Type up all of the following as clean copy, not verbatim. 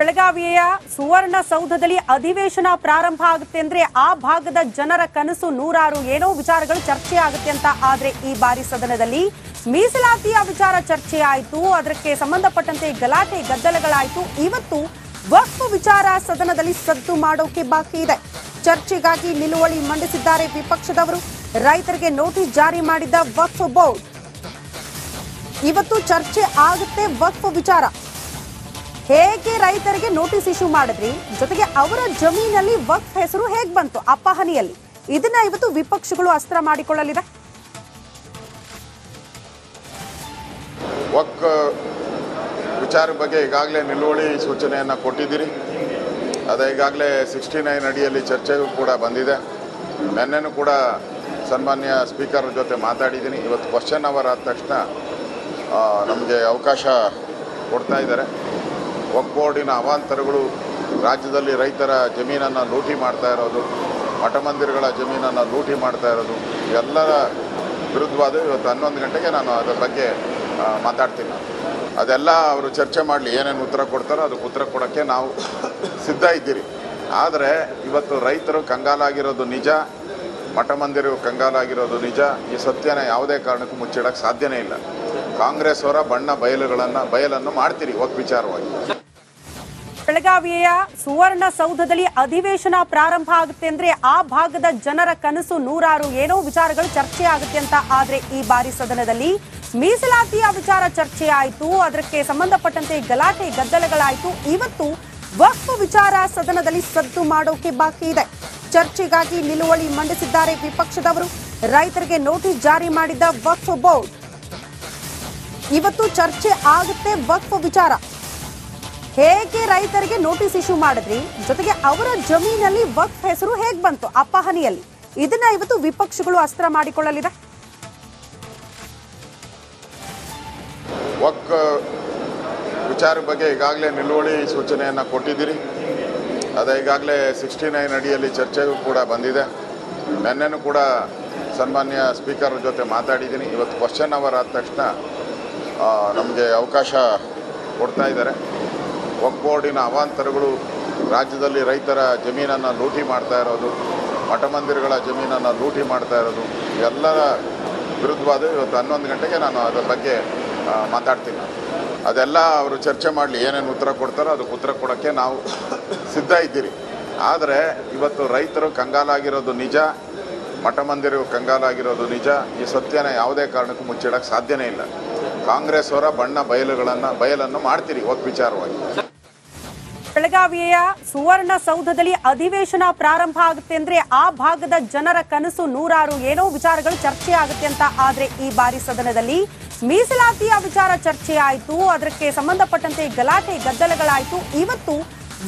ಬೆಳಗಾವಿಯ ಸುವರ್ಣಸೌಧದಲ್ಲಿ ಅಧಿವೇಶನ ಪ್ರಾರಂಭ ಆಗುತ್ತೆ ಅಂದ್ರೆ ಆ ಭಾಗದ ಜನರ ಕನಸು ನೂರಾರು ಏನೋ ವಿಚಾರಗಳು ಚರ್ಚೆ ಆಗುತ್ತೆ ಅಂತ. ಆದ್ರೆ ಈ ಬಾರಿ ಸದನದಲ್ಲಿ ಮೀಸಲಾತಿಯ ವಿಚಾರ ಚರ್ಚೆ ಆಯಿತು, ಅದಕ್ಕೆ ಸಂಬಂಧಪಟ್ಟಂತೆ ಗಲಾಟೆ ಗದ್ದಲಗಳಾಯಿತು. ಇವತ್ತು ವಕ್ಫ್ ವಿಚಾರ ಸದನದಲ್ಲಿ ಸದ್ದು ಮಾಡೋಕೆ ಬಾಕಿ ಇದೆ. ಚರ್ಚೆಗಾಗಿ ನಿಲುವಳಿ ಮಂಡಿಸಿದ್ದಾರೆ ವಿಪಕ್ಷದವರು. ರೈತರಿಗೆ ನೋಟಿಸ್ ಜಾರಿ ಮಾಡಿದ್ದ ವಕ್ಫ್ ಬೋರ್ಡ್. ಇವತ್ತು ಚರ್ಚೆ ಆಗುತ್ತೆ ವಕ್ಫ್ ವಿಚಾರ. ಹೇಗೆ ರೈತರಿಗೆ ನೋಟಿಸ್ ಇಶ್ಯೂ ಮಾಡಿದ್ರಿ, ಜೊತೆಗೆ ಅವರ ಜಮೀನಲ್ಲಿ ವಕ್ಫ್ ಹೆಸರು ಹೇಗೆ ಬಂತು ಅಪಹನಿಯಲ್ಲಿ, ಇದನ್ನ ಇವತ್ತು ವಿಪಕ್ಷಗಳು ಅಸ್ತ್ರ ಮಾಡಿಕೊಳ್ಳಲಿದೆ. ವಕ್ಫ್ ವಿಚಾರ ಬಗ್ಗೆ ಈಗಾಗಲೇ ನಿಲುವಳಿ ಸೂಚನೆಯನ್ನು ಕೊಟ್ಟಿದ್ದೀರಿ. ಅದು ಈಗಾಗಲೇ 69 ಅಡಿಯಲ್ಲಿ ಚರ್ಚೆಗೂ ಕೂಡ ಬಂದಿದೆ. ನೆನ್ನೆನೂ ಕೂಡ ಸನ್ಮಾನ್ಯ ಸ್ಪೀಕರ್ ಜೊತೆ ಮಾತಾಡಿದ್ದೀನಿ. ಇವತ್ತು ಕ್ವಶನ್ ಅವರ್ ಆದ ತಕ್ಷಣ ನಮಗೆ ಅವಕಾಶ ಕೊಡ್ತಾ ಇದ್ದಾರೆ. ವಕ್ಫ್ ಬೋರ್ಡಿನ ಅವಾಂತರಗಳು, ರಾಜ್ಯದಲ್ಲಿ ರೈತರ ಜಮೀನನ್ನು ಲೂಟಿ ಮಾಡ್ತಾ ಇರೋದು, ಮಠ ಮಂದಿರಗಳ ಜಮೀನನ್ನು ಲೂಟಿ ಮಾಡ್ತಾ ಇರೋದು, ಎಲ್ಲರ ವಿರುದ್ಧವಾದ ಇವತ್ತು 11 ಗಂಟೆಗೆ ನಾನು ಅದರ ಬಗ್ಗೆ ಮಾತಾಡ್ತೀನಿ. ಅದೆಲ್ಲ ಅವರು ಚರ್ಚೆ ಮಾಡಲಿ, ಏನೇನು ಉತ್ತರ ಕೊಡ್ತಾರೋ ಅದಕ್ಕೆ ಉತ್ತರ ಕೊಡೋಕ್ಕೆ ನಾವು ಸಿದ್ಧ ಇದ್ದೀರಿ. ಆದರೆ ಇವತ್ತು ರೈತರು ಕಂಗಾಲಾಗಿರೋದು ನಿಜ, ಮಠ ಮಂದಿರವು ಕಂಗಾಲಾಗಿರೋದು ನಿಜ. ಈ ಸತ್ಯನ ಯಾವುದೇ ಕಾರಣಕ್ಕೂ ಮುಚ್ಚಿಡೋಕ್ಕೆ ಸಾಧ್ಯನೇ ಇಲ್ಲ. ಕಾಂಗ್ರೆಸ್ ಅವರ ಬಯಲನ್ನು ಮಾಡ್ತೀರಿ ವಕ್ಫ್ ವಿಚಾರವಾಗಿ. ಬೆಳಗಾವಿಯ ಸುವರ್ಣಸೌಧದಲ್ಲಿ ಅಧಿವೇಶನ ಪ್ರಾರಂಭ ಆಗುತ್ತೆ ಅಂದ್ರೆ ಆ ಭಾಗದ ಜನರ ಕನಸು ನೂರಾರು ಏನೋ ವಿಚಾರಗಳು ಚರ್ಚೆ ಆಗುತ್ತೆ ಅಂತ. ಆದ್ರೆ ಈ ಬಾರಿ ಸದನದಲ್ಲಿ ಮೀಸಲಾತಿಯ ವಿಚಾರ ಚರ್ಚೆ ಆಯಿತು, ಅದಕ್ಕೆ ಸಂಬಂಧಪಟ್ಟಂತೆ ಗಲಾಟೆ ಗದ್ದಲಗಳಾಯಿತು. ಇವತ್ತು ವಕ್ಫ್ ವಿಚಾರ ಸದನದಲ್ಲಿ ಸದ್ದು ಮಾಡೋಕೆ ಬಾಕಿ ಇದೆ. ಚರ್ಚೆಗಾಗಿ ನಿಲುವಳಿ ಮಂಡಿಸಿದ್ದಾರೆ ವಿಪಕ್ಷದವರು. ರೈತರಿಗೆ ನೋಟಿಸ್ ಜಾರಿ ಮಾಡಿದ್ದ ವಕ್ಫ್ ಬೋರ್ಡ್. ಇವತ್ತು ಚರ್ಚೆ ಆಗುತ್ತೆ ವಕ್ಫ್ ವಿಚಾರ. ಹೇಗೆ ರೈತರಿಗೆ ನೋಟಿಸ್ ಇಶ್ಯೂ ಮಾಡಿದ್ರಿ, ಜೊತೆಗೆ ಅವರ ಜಮೀನಲ್ಲಿ ವಕ್ಫ್ ಹೆಸರು ಹೇಗೆ ಬಂತು ಅಪಹನಿಯಲ್ಲಿ, ಇದನ್ನ ಇವತ್ತು ವಿಪಕ್ಷಗಳು ಅಸ್ತ್ರ ಮಾಡಿಕೊಳ್ಳಲಿದೆ. ವಕ್ಫ್ ವಿಚಾರ ಬಗ್ಗೆ ಈಗಾಗಲೇ ನಿಲುವಳಿ ಸೂಚನೆಯನ್ನು ಕೊಟ್ಟಿದ್ದೀರಿ. ಅದು ಈಗಾಗಲೇ 69 ಅಡಿಯಲ್ಲಿ ಚರ್ಚೆಗೂ ಕೂಡ ಬಂದಿದೆ. ನೆನ್ನೆನೂ ಕೂಡ ಸನ್ಮಾನ್ಯ ಸ್ಪೀಕರ್ ಜೊತೆ ಮಾತಾಡಿದ್ದೀನಿ. ಇವತ್ತು ಕ್ವಶನ್ ಅವರ್ ಆದ ತಕ್ಷಣ ನಮಗೆ ಅವಕಾಶ ಕೊಡ್ತಾ ಇದ್ದಾರೆ. ವಕ್ಫ್ ಬೋರ್ಡಿನ ಅವಾಂತರಗಳು, ರಾಜ್ಯದಲ್ಲಿ ರೈತರ ಜಮೀನನ್ನು ಲೂಟಿ ಮಾಡ್ತಾ ಇರೋದು, ಮಠ ಮಂದಿರಗಳ ಜಮೀನನ್ನು ಲೂಟಿ ಮಾಡ್ತಾ ಇರೋದು, ಎಲ್ಲರ ವಿರುದ್ಧವಾದ ಇವತ್ತು 11 ಗಂಟೆಗೆ ನಾನು ಅದರ ಬಗ್ಗೆ ಮಾತಾಡ್ತೀನಿ. ಅದೆಲ್ಲ ಅವರು ಚರ್ಚೆ ಮಾಡಲಿ, ಏನೇನು ಉತ್ತರ ಕೊಡ್ತಾರೋ ಅದಕ್ಕೆ ಉತ್ತರ ಕೊಡೋಕ್ಕೆ ನಾವು ಸಿದ್ಧ ಇದ್ದೀರಿ. ಆದರೆ ಇವತ್ತು ರೈತರು ಕಂಗಾಲಾಗಿರೋದು ನಿಜ, ಮಠ ಮಂದಿರವು ಕಂಗಾಲಾಗಿರೋದು ನಿಜ. ಈ ಸತ್ಯನ ಯಾವುದೇ ಕಾರಣಕ್ಕೂ ಮುಚ್ಚಿಡೋಕ್ಕೆ ಸಾಧ್ಯನೇ ಇಲ್ಲ. ಕಾಂಗ್ರೆಸ್ ಅವರ ಬಯಲನ್ನು ಮಾಡ್ತೀರಿ ವಕ್ಫ್ ವಿಚಾರವಾಗಿ. ಬೆಳಗಾವಿಯ ಸುವರ್ಣಸೌಧದಲ್ಲಿ ಅಧಿವೇಶನ ಪ್ರಾರಂಭ ಆಗುತ್ತೆ ಅಂದ್ರೆ ಆ ಭಾಗದ ಜನರ ಕನಸು ನೂರಾರು ಏನೋ ವಿಚಾರಗಳು ಚರ್ಚೆ ಆಗುತ್ತೆ ಅಂತ. ಆದ್ರೆ ಈ ಬಾರಿ ಸದನದಲ್ಲಿ ಮೀಸಲಾತಿಯ ವಿಚಾರ ಚರ್ಚೆ ಆಯಿತು, ಅದಕ್ಕೆ ಸಂಬಂಧಪಟ್ಟಂತೆ ಗಲಾಟೆ ಗದ್ದಲಗಳಾಯಿತು. ಇವತ್ತು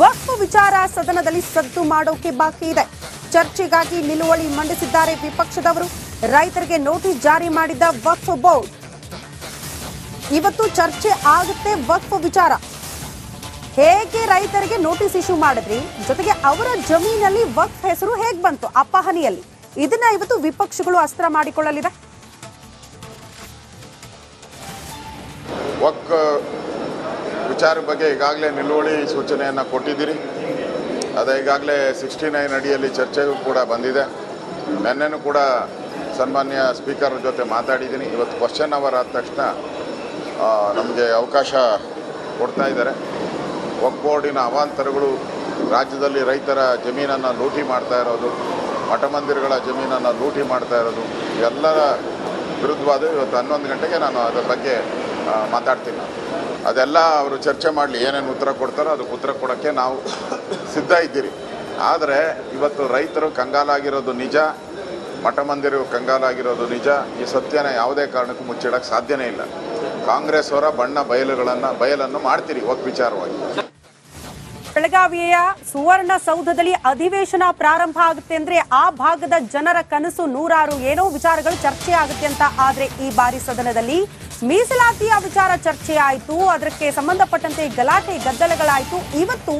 ವಕ್ಫ್ ವಿಚಾರ ಸದನದಲ್ಲಿ ಸದ್ದು ಮಾಡೋಕೆ ಬಾಕಿ ಇದೆ. ಚರ್ಚೆಗಾಗಿ ನಿಲುವಳಿ ಮಂಡಿಸಿದ್ದಾರೆ ವಿಪಕ್ಷದವರು. ರೈತರಿಗೆ ನೋಟಿಸ್ ಜಾರಿ ಮಾಡಿದ್ದ ವಕ್ಫ್ ಬೋರ್ಡ್. ಇವತ್ತು ಚರ್ಚೆ ಆಗುತ್ತೆ ವಕ್ಫ್ ವಿಚಾರ. ಹೇಗೆ ರೈತರಿಗೆ ನೋಟಿಸ್ ಇಶ್ಯೂ ಮಾಡಿದ್ರಿ, ಜೊತೆಗೆ ಅವರ ಜಮೀನಲ್ಲಿ ವಕ್ಫ್ ಹೆಸರು ಹೇಗೆ ಬಂತು ಅಪಹನಿಯಲ್ಲಿ, ಇದನ್ನ ಇವತ್ತು ವಿಪಕ್ಷಗಳು ಅಸ್ತ್ರ ಮಾಡಿಕೊಳ್ಳಲಿದೆ. ವಕ್ಫ್ ವಿಚಾರ ಬಗ್ಗೆ ಈಗಾಗಲೇ ನಿಲುವಳಿ ಸೂಚನೆಯನ್ನು ಕೊಟ್ಟಿದ್ದೀರಿ. ಅದು ಈಗಾಗಲೇ 69 ಅಡಿಯಲ್ಲಿ ಚರ್ಚೆಗೂ ಕೂಡ ಬಂದಿದೆ. ನೆನ್ನೆನೂ ಕೂಡ ಸನ್ಮಾನ್ಯ ಸ್ಪೀಕರ್ ಜೊತೆ ಮಾತಾಡಿದ್ದೀನಿ. ಇವತ್ತು ಕ್ವಶನ್ ಅವರ್ ಆದ ತಕ್ಷಣ ನಮಗೆ ಅವಕಾಶ ಕೊಡ್ತಾ ಇದ್ದಾರೆ. ವಕ್ಫ್ ಬೋರ್ಡಿನ ಅವಾಂತರಗಳು, ರಾಜ್ಯದಲ್ಲಿ ರೈತರ ಜಮೀನನ್ನು ಲೂಟಿ ಮಾಡ್ತಾ ಇರೋದು, ಮಠ ಮಂದಿರಗಳ ಜಮೀನನ್ನು ಲೂಟಿ ಮಾಡ್ತಾ ಇರೋದು, ಎಲ್ಲರ ವಿರುದ್ಧವಾದ ಇವತ್ತು 11 ಗಂಟೆಗೆ ನಾನು ಅದರ ಬಗ್ಗೆ ಮಾತಾಡ್ತೀನಿ. ಅದೆಲ್ಲ ಅವರು ಚರ್ಚೆ ಮಾಡಲಿ, ಏನೇನು ಉತ್ತರ ಕೊಡ್ತಾರೋ ಅದಕ್ಕೆ ಉತ್ತರ ಕೊಡೋಕ್ಕೆ ನಾವು ಸಿದ್ಧ ಇದ್ದೀರಿ. ಆದರೆ ಇವತ್ತು ರೈತರು ಕಂಗಾಲಾಗಿರೋದು ನಿಜ, ಮಠ ಮಂದಿರವು ಕಂಗಾಲಾಗಿರೋದು ನಿಜ. ಈ ಸತ್ಯನ ಯಾವುದೇ ಕಾರಣಕ್ಕೂ ಮುಚ್ಚಿಡೋಕ್ಕೆ ಸಾಧ್ಯನೇ ಇಲ್ಲ. ಕಾಂಗ್ರೆಸ್ ಅವರ ಬಯಲನ್ನು ಮಾಡ್ತೀರಿ ವಕ್ಫ್ ವಿಚಾರವಾಗಿ. ಬೆಳಗಾವಿಯ ಸುವರ್ಣಸೌಧದಲ್ಲಿ ಅಧಿವೇಶನ ಪ್ರಾರಂಭ ಆಗುತ್ತೆ ಅಂದ್ರೆ ಆ ಭಾಗದ ಜನರ ಕನಸು ನೂರಾರು ಏನೋ ವಿಚಾರಗಳು ಚರ್ಚೆ ಆಗುತ್ತೆ ಅಂತ. ಆದ್ರೆ ಈ ಬಾರಿ ಸದನದಲ್ಲಿ ಮೀಸಲಾತಿಯ ವಿಚಾರ ಚರ್ಚೆ ಆಯಿತು, ಅದಕ್ಕೆ ಸಂಬಂಧಪಟ್ಟಂತೆ ಗಲಾಟೆ ಗದ್ದಲಗಳಾಯಿತು. ಇವತ್ತು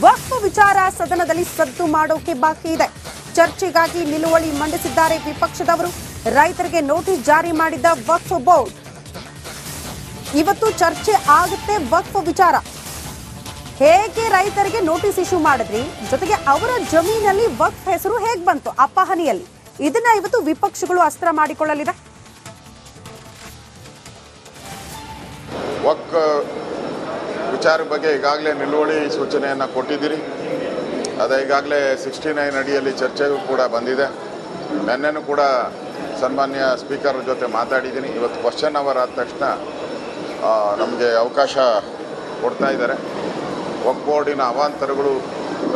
ವಕ್ಫ್ ವಿಚಾರ ಸದನದಲ್ಲಿ ಸದ್ದು ಮಾಡೋಕೆ ಬಾಕಿ ಇದೆ. ಚರ್ಚೆಗಾಗಿ ನಿಲುವಳಿ ಮಂಡಿಸಿದ್ದಾರೆ ವಿಪಕ್ಷದವರು. ರೈತರಿಗೆ ನೋಟಿಸ್ ಜಾರಿ ಮಾಡಿದ್ದ ವಕ್ಫ್ ಬೋರ್ಡ್. ಇವತ್ತು ಚರ್ಚೆ ಆಗುತ್ತೆ ವಕ್ಫ್ ವಿಚಾರ. ಹೇಗೆ ರೈತರಿಗೆ ನೋಟಿಸ್ ಇಶ್ಯೂ ಮಾಡಿದ್ರಿ, ಜೊತೆಗೆ ಅವರ ಜಮೀನಲ್ಲಿ ವಕ್ಫ್ ಹೆಸರು ಹೇಗ್ ಬಂತು ಅಪಹನಿಯಲ್ಲಿ, ಇದನ್ನ ಇವತ್ತು ವಿಪಕ್ಷಗಳು ಅಸ್ತ್ರ ಮಾಡಿಕೊಳ್ಳಲಿದೆ. ವಕ್ಫ್ ವಿಚಾರ ಬಗ್ಗೆ ಈಗಾಗಲೇ ನಿಲುವಳಿ ಸೂಚನೆಯನ್ನು ಕೊಟ್ಟಿದ್ದೀರಿ. ಅದೇ ಈಗಾಗಲೇ 69 ಅಡಿಯಲ್ಲಿ ಚರ್ಚೆಗೂ ಕೂಡ ಬಂದಿದೆ. ನಿನ್ನೆನೂ ಕೂಡ ಸನ್ಮಾನ್ಯ ಸ್ಪೀಕರ್ ಜೊತೆ ಮಾತಾಡಿದ್ದೀನಿ. ಇವತ್ತು ಕ್ವಶನ್ ಅವರ್ ಆದ ತಕ್ಷಣ ನಮಗೆ ಅವಕಾಶ ಕೊಡ್ತಾ ಇದ್ದಾರೆ. ವಕ್ಫ್ ಬೋರ್ಡಿನ ಅವಾಂತರಗಳು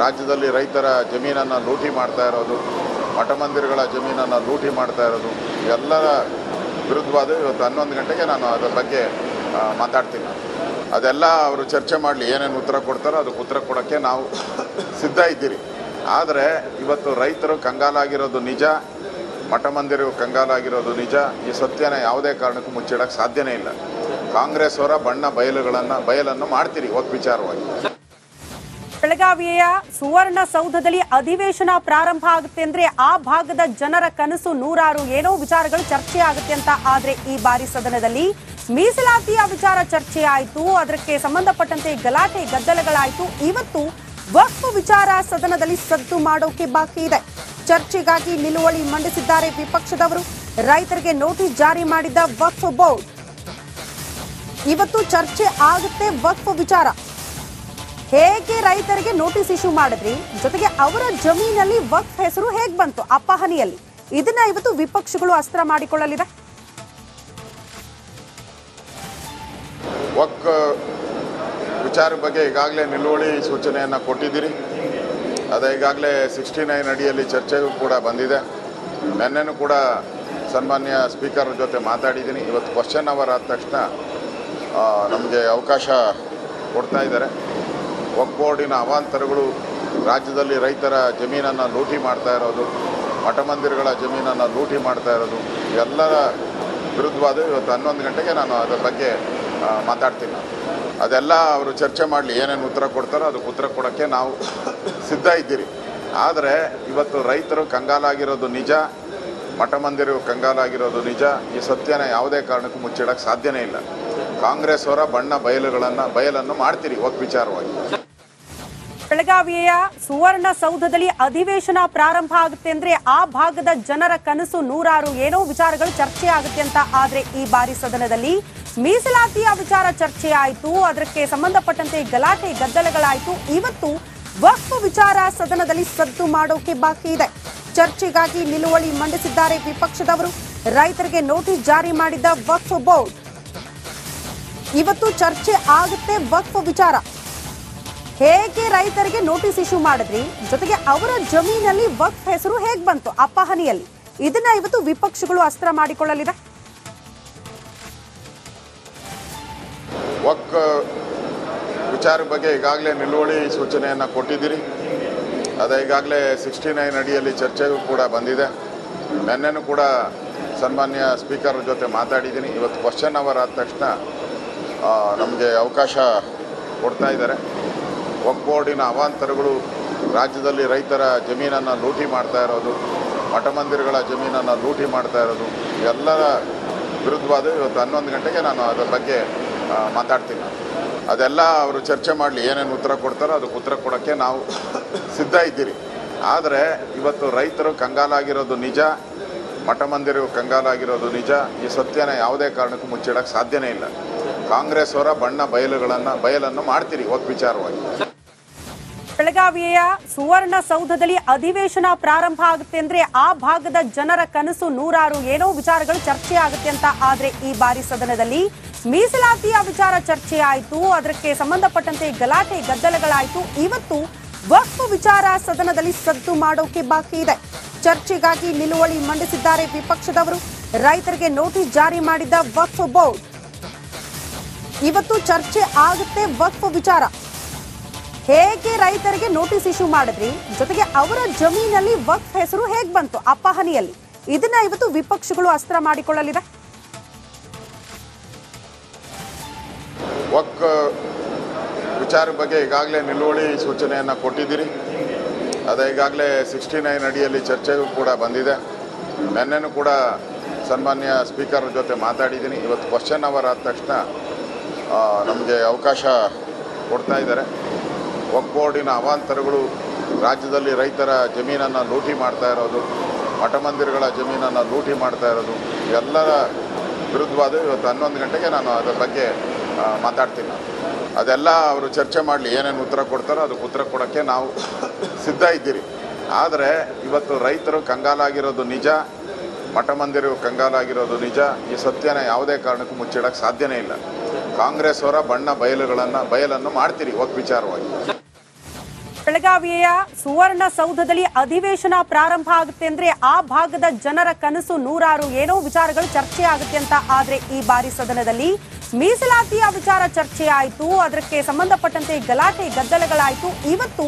ರಾಜ್ಯದಲ್ಲಿ ರೈತರ ಜಮೀನನ್ನು ಲೂಟಿ ಮಾಡ್ತಾ ಇರೋದು, ಮಠ ಮಂದಿರಗಳ ಜಮೀನನ್ನು ಲೂಟಿ ಮಾಡ್ತಾ ಇರೋದು, ಎಲ್ಲರ ವಿರುದ್ಧವಾದ ಇವತ್ತು 11 ಗಂಟೆಗೆ ನಾನು ಅದರ ಬಗ್ಗೆ ಮಾತಾಡ್ತೀನಿ. ಅದೆಲ್ಲ ಅವರು ಚರ್ಚೆ ಮಾಡಲಿ, ಏನೇನು ಉತ್ತರ ಕೊಡ್ತಾರೋ ಅದಕ್ಕೆ ಉತ್ತರ ಕೊಡೋಕ್ಕೆ ನಾವು ಸಿದ್ಧ ಇದ್ದೀರಿ. ಆದರೆ ಇವತ್ತು ರೈತರು ಕಂಗಾಲಾಗಿರೋದು ನಿಜ, ಮಠ ಮಂದಿರವು ಕಂಗಾಲಾಗಿರೋದು ನಿಜ. ಈ ಸತ್ಯನ ಯಾವುದೇ ಕಾರಣಕ್ಕೂ ಮುಚ್ಚಿಡೋಕ್ಕೆ ಸಾಧ್ಯನೇ ಇಲ್ಲ. ಕಾಂಗ್ರೆಸ್ ಅವರ ಬಯಲನ್ನು ಮಾಡ್ತೀರಿ ವಕ್ಫ್ ವಿಚಾರವಾಗಿ. ಬೆಳಗಾವಿಯ ಸುವರ್ಣಸೌಧದಲ್ಲಿ ಅಧಿವೇಶನ ಪ್ರಾರಂಭ ಆಗುತ್ತೆ ಅಂದ್ರೆ ಆ ಭಾಗದ ಜನರ ಕನಸು ನೂರಾರು, ಏನೋ ವಿಚಾರಗಳು ಚರ್ಚೆ ಆಗುತ್ತೆ ಅಂತ. ಆದ್ರೆ ಈ ಬಾರಿ ಸದನದಲ್ಲಿ ಮೀಸಲಾತಿಯ ವಿಚಾರ ಚರ್ಚೆ ಆಯಿತು, ಅದಕ್ಕೆ ಸಂಬಂಧಪಟ್ಟಂತೆ ಗಲಾಟೆ ಗದ್ದಲಗಳಾಯಿತು. ಇವತ್ತು ವಕ್ಫ್ ವಿಚಾರ ಸದನದಲ್ಲಿ ಸದ್ದು ಮಾಡೋಕೆ ಬಾಕಿ ಇದೆ. ಚರ್ಚೆಗಾಗಿ ನಿಲುವಳಿ ಮಂಡಿಸಿದ್ದಾರೆ ವಿಪಕ್ಷದವರು. ರೈತರಿಗೆ ನೋಟಿಸ್ ಜಾರಿ ಮಾಡಿದ್ದ ವಕ್ಫ್ ಬೋರ್ಡ್. ಇವತ್ತು ಚರ್ಚೆ ಆಗುತ್ತೆ ವಕ್ಫ್ ವಿಚಾರ. ಹೇಗೆ ರೈತರಿಗೆ ನೋಟಿಸ್ ಇಶ್ಯೂ ಮಾಡಿದ್ರಿ, ಜೊತೆಗೆ ಅವರ ಜಮೀನಲ್ಲಿ ವಕ್ಫ್ ಹೆಸರು ಹೇಗ್ ಬಂತು ಅಪಹನಿಯಲ್ಲಿ, ಇದನ್ನ ಇವತ್ತು ವಿಪಕ್ಷಗಳು ಅಸ್ತ್ರ ಮಾಡಿಕೊಳ್ಳಲಿದೆ. ವಕ್ಫ್ ವಿಚಾರ ಬಗ್ಗೆ ಈಗಾಗಲೇ ನಿಲುವಳಿ ಸೂಚನೆಯನ್ನು ಕೊಟ್ಟಿದ್ದೀರಿ. ಅದೇ ಈಗಾಗಲೇ 69 ಅಡಿಯಲ್ಲಿ ಚರ್ಚೆಗೂ ಕೂಡ ಬಂದಿದೆ. ನಿನ್ನೆನೂ ಕೂಡ ಸನ್ಮಾನ್ಯ ಸ್ಪೀಕರ್ ಜೊತೆ ಮಾತಾಡಿದ್ದೀನಿ. ಇವತ್ತು ಕ್ವಶನ್ ಅವರ್ ಆದ ತಕ್ಷಣ ನಮಗೆ ಅವಕಾಶ ಕೊಡ್ತಾ ಇದ್ದಾರೆ. ವಕ್ಫ್ ಬೋರ್ಡಿನ ಅವಾಂತರಗಳು ರಾಜ್ಯದಲ್ಲಿ ರೈತರ ಜಮೀನನ್ನು ಲೂಟಿ ಮಾಡ್ತಾ ಇರೋದು, ಮಠ ಮಂದಿರಗಳ ಜಮೀನನ್ನು ಲೂಟಿ ಮಾಡ್ತಾ ಇರೋದು, ಎಲ್ಲರ ವಿರುದ್ಧವಾದ ಇವತ್ತು 11 ಗಂಟೆಗೆ ನಾನು ಅದರ ಬಗ್ಗೆ ಮಾತಾಡ್ತೀನಿ. ಅದೆಲ್ಲ ಅವರು ಚರ್ಚೆ ಮಾಡಲಿ, ಏನೇನು ಉತ್ತರ ಕೊಡ್ತಾರೋ ಅದಕ್ಕೆ ಉತ್ತರ ಕೊಡೋಕ್ಕೆ ನಾವು ಸಿದ್ಧ ಇದ್ದೀರಿ. ಆದರೆ ಇವತ್ತು ರೈತರು ಕಂಗಾಲಾಗಿರೋದು ನಿಜ, ಮಠ ಮಂದಿರವು ಕಂಗಾಲಾಗಿರೋದು ನಿಜ. ಈ ಸತ್ಯನ ಯಾವುದೇ ಕಾರಣಕ್ಕೂ ಮುಚ್ಚಿಡೋಕ್ಕೆ ಸಾಧ್ಯನೇ ಇಲ್ಲ. ಕಾಂಗ್ರೆಸ್ ಅವರ ಬಯಲನ್ನು ಮಾಡ್ತೀರಿ ವಕ್ಫ್ ವಿಚಾರವಾಗಿ. ಬೆಳಗಾವಿಯ ಸುವರ್ಣಸೌಧದಲ್ಲಿ ಅಧಿವೇಶನ ಪ್ರಾರಂಭ ಆಗುತ್ತೆ ಅಂದ್ರೆ ಆ ಭಾಗದ ಜನರ ಕನಸು ನೂರಾರು, ಏನೋ ವಿಚಾರಗಳು ಚರ್ಚೆ ಆಗುತ್ತೆ ಅಂತ. ಆದ್ರೆ ಈ ಬಾರಿ ಸದನದಲ್ಲಿ ಮೀಸಲಾತಿಯ ವಿಚಾರ ಚರ್ಚೆ ಆಯಿತು, ಅದಕ್ಕೆ ಸಂಬಂಧಪಟ್ಟಂತೆ ಗಲಾಟೆ ಗದ್ದಲಗಳಾಯಿತು. ಇವತ್ತು ವಕ್ಫ್ ವಿಚಾರ ಸದನದಲ್ಲಿ ಸದ್ದು ಮಾಡೋಕೆ ಬಾಕಿ ಇದೆ. ಚರ್ಚೆಗಾಗಿ ನಿಲುವಳಿ ಮಂಡಿಸಿದ್ದಾರೆ ವಿಪಕ್ಷದವರು. ರೈತರಿಗೆ ನೋಟಿಸ್ ಜಾರಿ ಮಾಡಿದ್ದ ವಕ್ಫ್ ಬೋರ್ಡ್. ಇವತ್ತು ಚರ್ಚೆ ಆಗುತ್ತೆ ವಕ್ಫ್ ವಿಚಾರ. ಹೇಗೆ ರೈತರಿಗೆ ನೋಟಿಸ್ ಇಶ್ಯೂ ಮಾಡಿದ್ರಿ, ಜೊತೆಗೆ ಅವರ ಜಮೀನಲ್ಲಿ ವಕ್ಫ್ ಹೆಸರು ಹೇಗ್ ಬಂತು ಅಪಹನಿಯಲ್ಲಿ, ಇದನ್ನ ಇವತ್ತು ವಿಪಕ್ಷಗಳು ಅಸ್ತ್ರ ಮಾಡಿಕೊಳ್ಳಲಿದೆ. ವಕ್ಫ್ ವಿಚಾರ ಬಗ್ಗೆ ಈಗಾಗಲೇ ನಿಲುವಳಿ ಸೂಚನೆಯನ್ನು ಕೊಟ್ಟಿದ್ದೀರಿ. ಅದೇ ಈಗಾಗಲೇ 69 ಅಡಿಯಲ್ಲಿ ಚರ್ಚೆಗೂ ಕೂಡ ಬಂದಿದೆ. ನಿನ್ನೆನೂ ಕೂಡ ಸನ್ಮಾನ್ಯ ಸ್ಪೀಕರ್ ಜೊತೆ ಮಾತಾಡಿದ್ದೀನಿ. ಇವತ್ತು ಕ್ವಶನ್ ಅವರ್ ಆದ ತಕ್ಷಣ ನಮಗೆ ಅವಕಾಶ ಕೊಡ್ತಾ ಇದ್ದಾರೆ. ವಕ್ಫ್ ಬೋರ್ಡಿನ ಅವಾಂತರಗಳು ರಾಜ್ಯದಲ್ಲಿ ರೈತರ ಜಮೀನನ್ನು ಲೂಟಿ ಮಾಡ್ತಾ ಇರೋದು, ಮಠ ಮಂದಿರಗಳ ಜಮೀನನ್ನು ಲೂಟಿ ಮಾಡ್ತಾ ಇರೋದು, ಎಲ್ಲರ ವಿರುದ್ಧವಾದ ಇವತ್ತು 11 ಗಂಟೆಗೆ ನಾನು ಅದರ ಬಗ್ಗೆ ಮಾತಾಡ್ತೀನಿ. ಅದೆಲ್ಲ ಅವರು ಚರ್ಚೆ ಮಾಡಲಿ, ಏನೇನು ಉತ್ತರ ಕೊಡ್ತಾರೋ ಅದಕ್ಕೆ ಉತ್ತರ ಕೊಡೋಕ್ಕೆ ನಾವು ಸಿದ್ಧ ಇದ್ದೀರಿ. ಆದರೆ ಇವತ್ತು ರೈತರು ಕಂಗಾಲಾಗಿರೋದು ನಿಜ, ಮಠ ಮಂದಿರವು ಕಂಗಾಲಾಗಿರೋದು ನಿಜ. ಈ ಸತ್ಯನ ಯಾವುದೇ ಕಾರಣಕ್ಕೂ ಮುಚ್ಚಿಡೋಕ್ಕೆ ಸಾಧ್ಯನೇ ಇಲ್ಲ. ಕಾಂಗ್ರೆಸ್ ಅವರ ಬಯಲನ್ನು ಮಾಡ್ತೀರಿ ವಕ್ಫ್ ವಿಚಾರವಾಗಿ. ಬೆಳಗಾವಿಯ ಸುವರ್ಣಸೌಧದಲ್ಲಿ ಅಧಿವೇಶನ ಪ್ರಾರಂಭ ಆಗುತ್ತೆ ಅಂದ್ರೆ ಆ ಭಾಗದ ಜನರ ಕನಸು ನೂರಾರು, ಏನೋ ವಿಚಾರಗಳು ಚರ್ಚೆ ಆಗುತ್ತೆ ಅಂತ. ಆದ್ರೆ ಈ ಬಾರಿ ಸದನದಲ್ಲಿ ಮೀಸಲಾತಿಯ ವಿಚಾರ ಚರ್ಚೆ ಆಯಿತು, ಅದಕ್ಕೆ ಸಂಬಂಧಪಟ್ಟಂತೆ ಗಲಾಟೆ ಗದ್ದಲಗಳಾಯಿತು. ಇವತ್ತು ವಕ್ಫ್ ವಿಚಾರ ಸದನದಲ್ಲಿ ಸದ್ದು ಮಾಡೋಕೆ ಬಾಕಿ ಇದೆ. ಚರ್ಚೆಗಾಗಿ ನಿಲುವಳಿ ಮಂಡಿಸಿದ್ದಾರೆ ವಿಪಕ್ಷದವರು. ರೈತರಿಗೆ ನೋಟಿಸ್ ಜಾರಿ ಮಾಡಿದ್ದ ವಕ್ಫ್ ಬೋರ್ಡ್. ಇವತ್ತು ಚರ್ಚೆ ಆಗುತ್ತೆ ವಕ್ಫ್ ವಿಚಾರ. ಹೇಗೆ ರೈತರಿಗೆ ನೋಟಿಸ್ ಇಶ್ಯೂ ಮಾಡಿದ್ರಿ, ಜೊತೆಗೆ ಅವರ ಜಮೀನಲ್ಲಿ ವಕ್ಫ್ ಹೆಸರು ಹೇಗ್ ಬಂತು ಅಪಹನಿಯಲ್ಲಿ, ಇದನ್ನ ಇವತ್ತು ವಿಪಕ್ಷಗಳು ಅಸ್ತ್ರ ಮಾಡಿಕೊಳ್ಳಲಿದೆ. ವಕ್ಫ್ ವಿಚಾರ ಬಗ್ಗೆ ಈಗಾಗಲೇ ನಿಲುವಳಿ ಸೂಚನೆಯನ್ನು ಕೊಟ್ಟಿದ್ದೀರಿ. ಅದೇ ಈಗಾಗಲೇ 69 ಅಡಿಯಲ್ಲಿ ಚರ್ಚೆಗೂ ಕೂಡ ಬಂದಿದೆ. ನಿನ್ನೆನೂ ಕೂಡ ಸನ್ಮಾನ್ಯ ಸ್ಪೀಕರ್ ಜೊತೆ ಮಾತಾಡಿದ್ದೀನಿ. ಇವತ್ತು ಕ್ವಶನ್ ಅವರ್ ಆದ ತಕ್ಷಣ ನಮಗೆ ಅವಕಾಶ ಕೊಡ್ತಾ ಇದ್ದಾರೆ. ವಕ್ಫ್ ಬೋರ್ಡಿನ ಅವಾಂತರಗಳು, ರಾಜ್ಯದಲ್ಲಿ ರೈತರ ಜಮೀನನ್ನು ಲೂಟಿ ಮಾಡ್ತಾ ಇರೋದು, ಮಠ ಮಂದಿರಗಳ ಜಮೀನನ್ನು ಲೂಟಿ ಮಾಡ್ತಾ ಇರೋದು, ಎಲ್ಲರ ವಿರುದ್ಧವಾದ ಇವತ್ತು 11 ಗಂಟೆಗೆ ನಾನು ಅದರ ಬಗ್ಗೆ ಮಾತಾಡ್ತೀನಿ. ಅದೆಲ್ಲ ಅವರು ಚರ್ಚೆ ಮಾಡಲಿ, ಏನೇನು ಉತ್ತರ ಕೊಡ್ತಾರೋ ಅದಕ್ಕೆ ಉತ್ತರ ಕೊಡೋಕ್ಕೆ ನಾವು ಸಿದ್ಧ ಇದ್ದೀರಿ. ಆದರೆ ಇವತ್ತು ರೈತರು ಕಂಗಾಲಾಗಿರೋದು ನಿಜ, ಮಠ ಮಂದಿರ ಕಂಗಾಲಾಗಿರೋದು ನಿಜ. ಈ ಸತ್ಯನ ಯಾವುದೇ ಕಾರಣಕ್ಕೂ ಮುಚ್ಚಿಡೋಕ್ಕೆ ಸಾಧ್ಯನೇ ಇಲ್ಲ. ಕಾಂಗ್ರೆಸ್ ಅವರ ಬಯಲನ್ನು ಮಾಡ್ತೀರಿ ವಕ್ಫ್ ವಿಚಾರವಾಗಿ. ಬೆಳಗಾವಿಯ ಸುವರ್ಣಸೌಧದಲ್ಲಿ ಅಧಿವೇಶನ ಪ್ರಾರಂಭ ಆಗುತ್ತೆ ಅಂದ್ರೆ ಆ ಭಾಗದ ಜನರ ಕನಸು ನೂರಾರು, ಏನೋ ವಿಚಾರಗಳು ಚರ್ಚೆ ಆಗುತ್ತೆ ಅಂತ. ಆದ್ರೆ ಈ ಬಾರಿ ಸದನದಲ್ಲಿ ಮೀಸಲಾತಿಯ ವಿಚಾರ ಚರ್ಚೆ ಆಯಿತು, ಅದಕ್ಕೆ ಸಂಬಂಧಪಟ್ಟಂತೆ ಗಲಾಟೆ ಗದ್ದಲಗಳಾಯಿತು. ಇವತ್ತು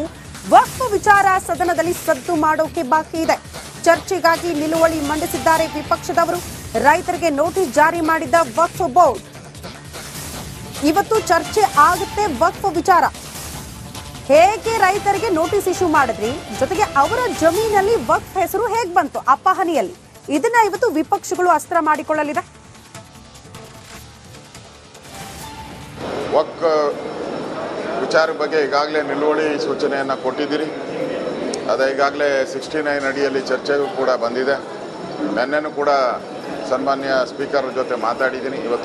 ವಕ್ಫ್ ವಿಚಾರ ಸದನದಲ್ಲಿ ಸದ್ದು ಮಾಡೋಕೆ ಬಾಕಿ ಇದೆ. ಚರ್ಚೆಗಾಗಿ ನಿಲುವಳಿ ಮಂಡಿಸಿದ್ದಾರೆ ವಿಪಕ್ಷದವರು. ರೈತರಿಗೆ ನೋಟಿಸ್ ಜಾರಿ ಮಾಡಿದ್ದ ವಕ್ಫ್ ಬೋರ್ಡ್. ಇವತ್ತು ಚರ್ಚೆ ಆಗುತ್ತೆ ವಕ್ಫ್ ವಿಚಾರ. ಹೇಗೆ ರೈತರಿಗೆ ನೋಟಿಸ್ ಇಶ್ಯೂ ಮಾಡಿದ್ರಿ, ಜೊತೆಗೆ ಅವರ ಜಮೀನಲ್ಲಿ ವಕ್ಫ್ ಹೆಸರು ಹೇಗೆ ಬಂತು ಅಪಹನಿಯಲ್ಲಿ, ಇದನ್ನ ಇವತ್ತು ವಿಪಕ್ಷಗಳು ಅಸ್ತ್ರ ಮಾಡಿಕೊಳ್ಳಲಿದೆ. ವಕ್ಫ್ ವಿಚಾರ ಬಗ್ಗೆ ಈಗಾಗಲೇ ನಿಲುವಳಿ ಸೂಚನೆಯನ್ನು ಕೊಟ್ಟಿದ್ದೀರಿ. ಅದು ಈಗಾಗಲೇ 69 ಅಡಿಯಲ್ಲಿ ಚರ್ಚೆಗೂ ಕೂಡ ಬಂದಿದೆ. ನೆನ್ನೆನೂ ಕೂಡ ಸನ್ಮಾನ್ಯ ಸ್ಪೀಕರ್ ಜೊತೆ ಮಾತಾಡಿದ್ದೀನಿ. ಇವತ್ತು